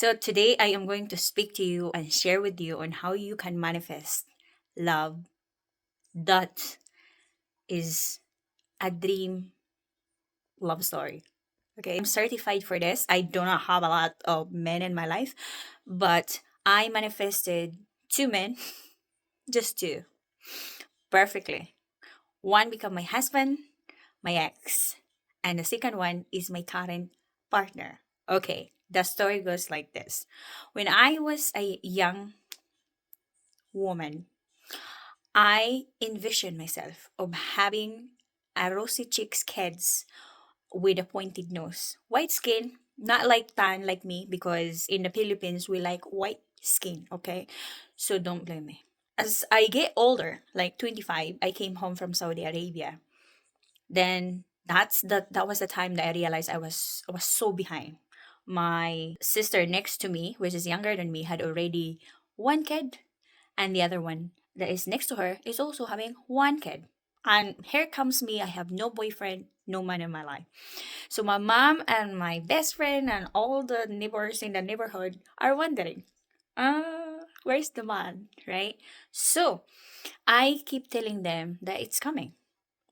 So today I am going to speak to you and share with you on how you can manifest love that is a dream love story. Okay, I'm certified for this. I do not have a lot of men in my life, but I manifested two men, just two, perfectly. One become my husband, my ex, and the second one is my current partner. Okay, the story goes like this. When I was a young woman, I envision myself of having a rosy cheeks kids with a pointed nose, white skin, not like tan like me because in the Philippines we like white skin, okay? So don't blame me. As I get older, like 25, I came home from Saudi Arabia. Then that was the time that I realized I was so behind. My sister next to me, which is younger than me, had already one kid, and the other one that is next to her is also having one kid. And here comes me, I have no boyfriend, no man in my life. So my mom and my best friend and all the neighbors in the neighborhood are wondering, where's the man, right? So I keep telling them that it's coming.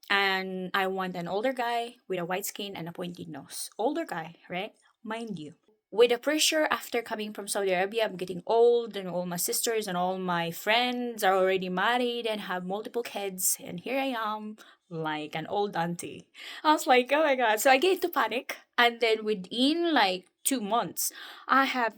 And I want an older guy with a white skin and a pointed nose. Older guy, right? Mind you. With the pressure after coming from Saudi Arabia, I'm getting old, and all my sisters and all my friends are already married and have multiple kids. And here I am, like an old auntie. I was like, oh my God. So I get into panic. And then within like 2 months, I've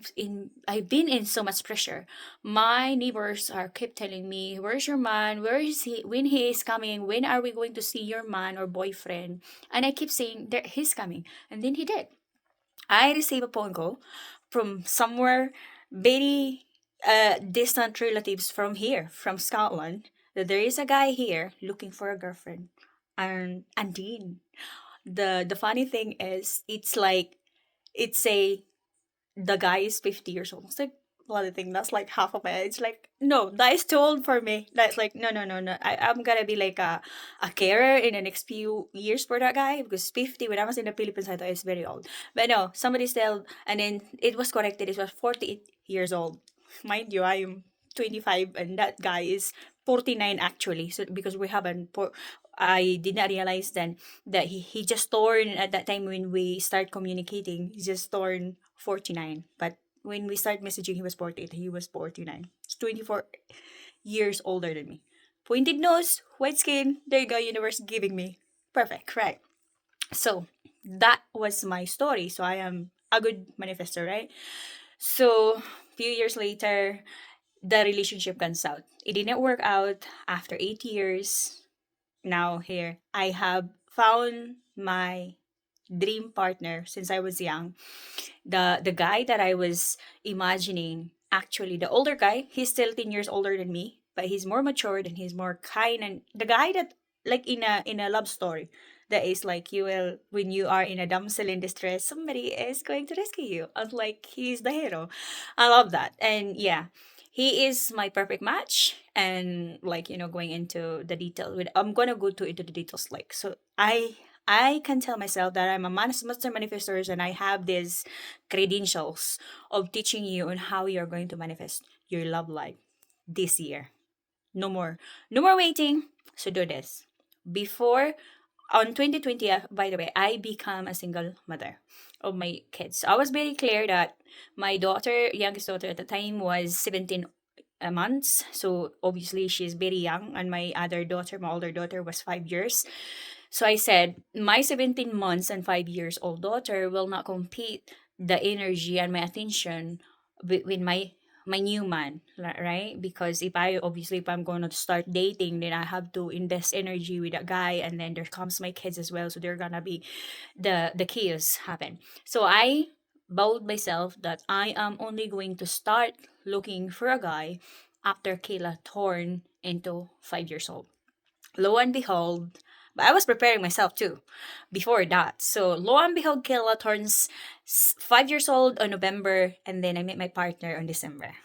been in so much pressure. My neighbors are keep telling me, "Where's your man? Where is he? When he is coming? When are we going to see your man or boyfriend?" And I keep saying that he's coming, and then he did. I received a phone call from somewhere very distant relatives from here, from Scotland, that there is a guy here looking for a girlfriend. And then the funny thing is, it's a the guy is 50 years old. It's like, well, I think that's like half of my age. Like, no, that is too old for me. That's like, no, no, no, no. I'm gonna be like a carer in the next few years for that guy because 50, when I was in the Philippines, I thought it's very old. But no, somebody still, and then it was corrected. It was 48 years old. Mind you, I am 25 and that guy is 49 actually. So because we haven't, I did not realize then that he just turned at that time when we start communicating, he just turned 49. But when we start messaging, he was 48. He was 49. It's 24 years older than me. Pointed nose, white skin. There you go, universe giving me. Perfect, right? So that was my story. So I am a good manifestor, right? So few years later, the relationship guns out. It didn't work out after 8 years. Now here, I have found my dream partner since I was young. The guy that I was imagining, actually the older guy, he's still 10 years older than me, but he's more matured and he's more kind, and the guy that, like in a love story, that is like, you will, when you are in a damsel in distress, somebody is going to rescue you. I was like, he's the hero. I love that. And yeah, he is my perfect match. And like, going into the detail with, I'm gonna go to into the details, like, so I can tell myself that I'm a master manifestor, and I have these credentials of teaching you on how you're going to manifest your love life this year. No more. No more waiting. So do this. Before, on 2020, by the way, I become a single mother of my kids. I was very clear that my daughter, youngest daughter at the time, was 17 months. So obviously she's very young. And my other daughter, my older daughter, was 5 years. So I said, my 17 months and 5 years old daughter will not compete the energy and my attention with my new man, right? Because if I'm going to start dating, then I have to invest energy with a guy, and then there comes my kids as well. So they're gonna be the chaos happen. So I vowed myself that I am only going to start looking for a guy after Kayla turned into 5 years old. Lo and behold, but I was preparing myself too before that. So lo and behold, Kayla turns 5 years old on November, and then I met my partner on December.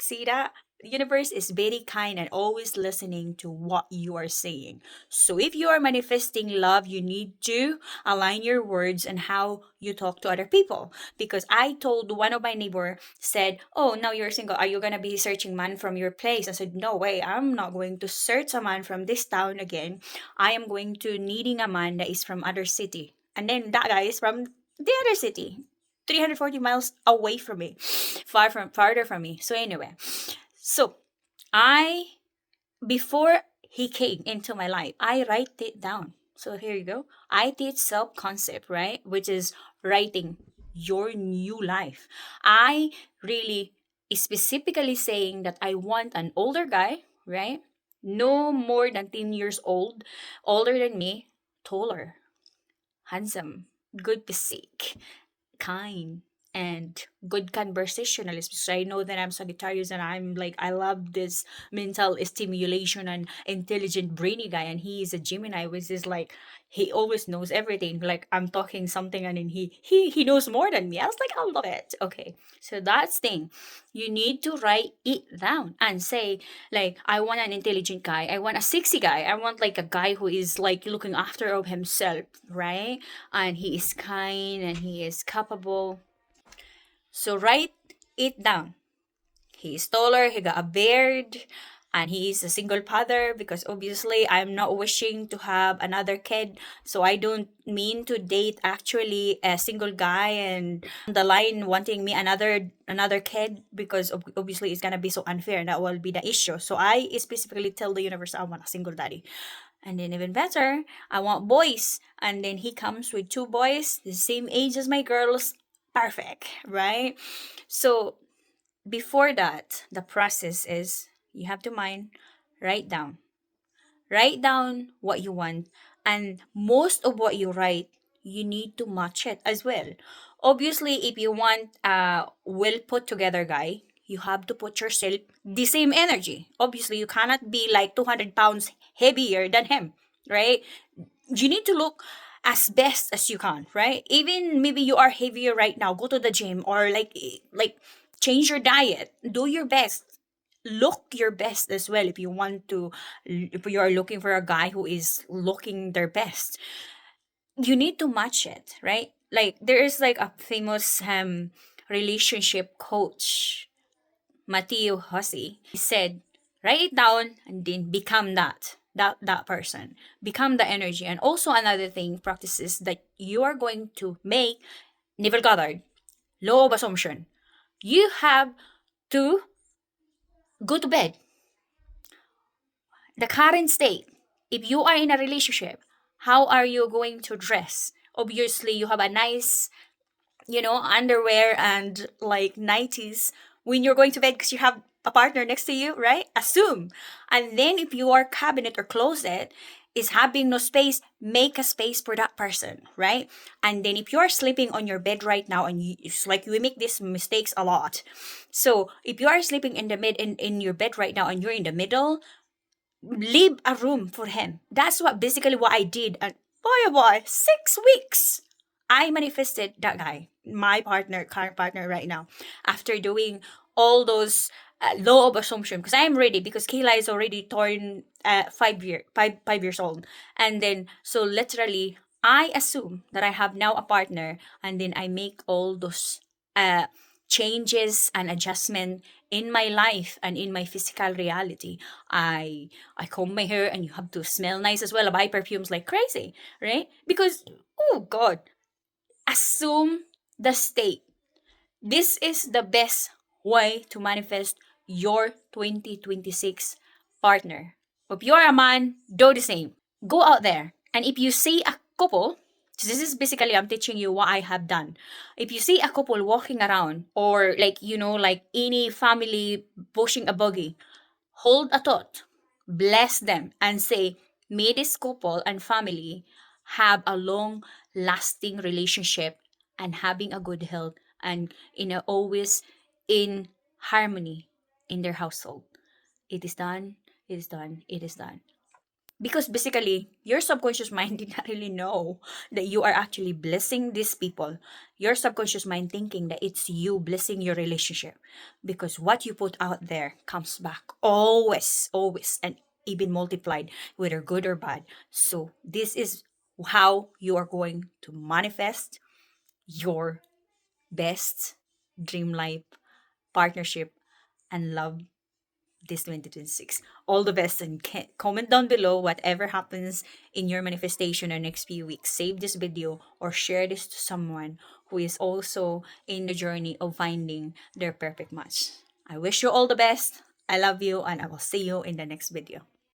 See that? universe is very kind and always listening to what you are saying. So if you are manifesting love, you need to align your words and how you talk to other people. Because I told one of my neighbor said, "Oh, now you're single. Are you gonna be searching man from your place?" I said, "No way. I'm not going to search a man from this town again. I am going to needing a man that is from other city." And then that guy is from the other city, 340 miles away from me, farther from me. So anyway, so I before he came into my life, I write it down. So here you go. I teach self concept, right? Which is writing your new life. I really specifically saying that I want an older guy, right? No more than 10 years old, older than me, taller, handsome, good physique, kind, and good conversationalist, because I know that I'm Sagittarius and I'm like I love this mental stimulation and intelligent brainy guy, and he is a Gemini, which is like he always knows everything. Like I'm talking something and then he knows more than me. I was like, I love it. Okay. So that's thing. You need to write it down and say, like, I want an intelligent guy. I want a sexy guy. I want like a guy who is like looking after of himself, right? And he is kind and he is capable. So write it down. He is taller, he got a beard, and he is a single father because obviously I'm not wishing to have another kid. So I don't mean to date actually a single guy and the line wanting me another kid because obviously it's gonna be so unfair and that will be the issue. So I specifically tell the universe I want a single daddy. And then even better, I want boys. And then he comes with two boys, the same age as my girls. Perfect, right? So before that, the process is you have to mind, write down. Write down what you want. And most of what you write, you need to match it as well. Obviously, if you want a well put together guy, you have to put yourself the same energy. Obviously, you cannot be like 200 pounds heavier than him, right? You need to look as best as you can, right? Even maybe you are heavier right now, go to the gym or like change your diet, do your best, look your best as well. If you want to, if you are looking for a guy who is looking their best, you need to match it, right? Like there is like a famous relationship coach, Mateo Hossi. He said, write it down and then become that person. Become the energy. And also another thing, practices that you are going to make. Neville Goddard, law of assumption. You have to go to bed. The current state, if you are in a relationship, how are you going to dress? Obviously, you have a nice, underwear and like 90s when you're going to bed because you have a partner next to you, right? Assume. And then if your cabinet or closet is having no space, make a space for that person, right? And then if you're sleeping on your bed right now and it's like we make these mistakes a lot. So if you are sleeping in your bed right now and you're in the middle, leave a room for him. That's what basically what I did. And boy, oh boy, 6 weeks. I manifested that guy, my partner, current partner right now, after doing all those law of assumption because I'm ready because Kayla is already torn 5 years old. And then, so literally, I assume that I have now a partner and then I make all those uh, changes and adjustment in my life and in my physical reality. I comb my hair and you have to smell nice as well. I buy perfumes like crazy, right? Because oh god, assume the state. This is the best way to manifest your 2026 partner. If you're a man, do the same. Go out there. And if you see a couple, so this is basically I'm teaching you what I have done. If you see a couple walking around or like like any family pushing a buggy, hold a thought, bless them, and say, may this couple and family have a long lasting relationship and having a good health and always in harmony in their household. It is done, it is done, it is done. Because basically, your subconscious mind did not really know that you are actually blessing these people. Your subconscious mind thinking that it's you blessing your relationship. Because what you put out there comes back always, always, and even multiplied, whether good or bad. So, this is how you are going to manifest your best dream life, partnership, and love this 2026. All the best, and comment down below whatever happens in your manifestation in the next few weeks. Save this video or share this to someone who is also in the journey of finding their perfect match. I wish you all the best. I love you, and I will see you in the next video.